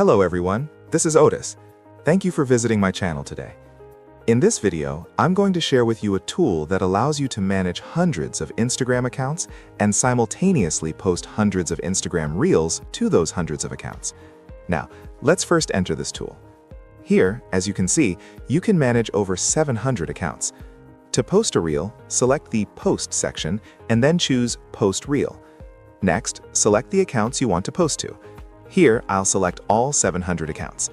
Hello everyone, this is Otis. Thank you for visiting my channel today. In this video, I'm going to share with you a tool that allows you to manage hundreds of Instagram accounts and simultaneously post hundreds of Instagram Reels to those hundreds of accounts. Now, let's first enter this tool. Here, as you can see, you can manage over 700 accounts. To post a Reel, select the Post section and then choose Post Reel. Next, select the accounts you want to post to. Here, I'll select all 700 accounts.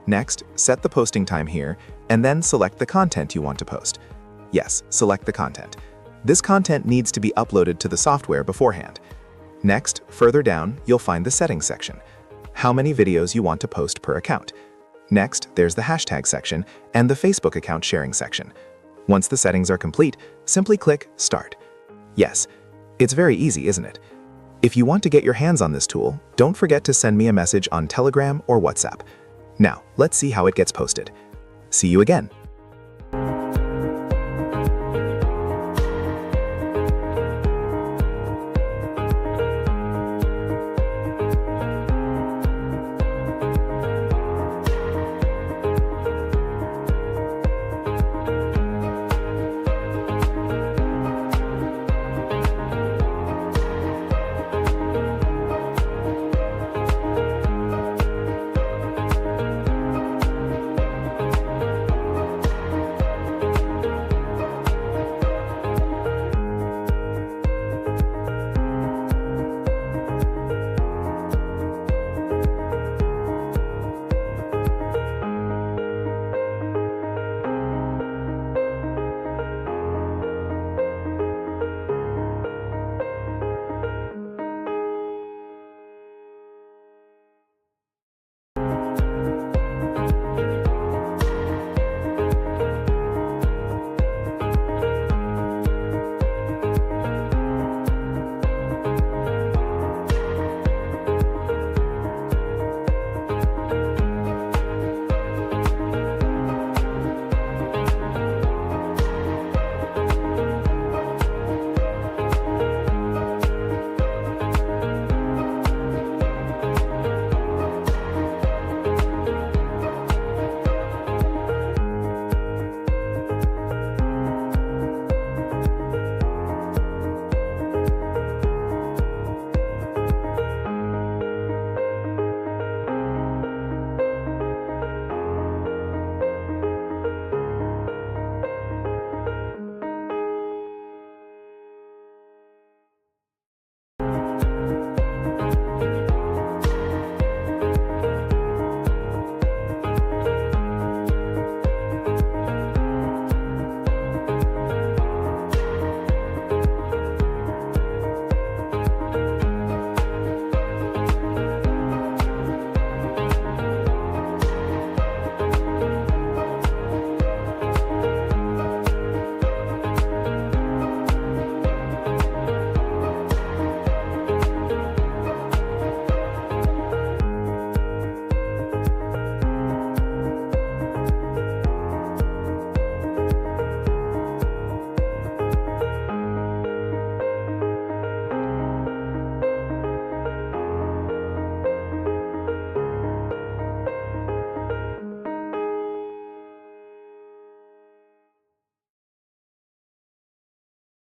Next, set the posting time here, and then select the content you want to post. Yes, select the content. This content needs to be uploaded to the software beforehand. Next, further down, you'll find the Settings section. How many videos you want to post per account. Next, there's the Hashtag section and the Facebook account sharing section. Once the settings are complete, simply click Start. Yes, it's very easy, isn't it? If you want to get your hands on this tool, don't forget to send me a message on Telegram or WhatsApp. Now, let's see how it gets posted. See you again.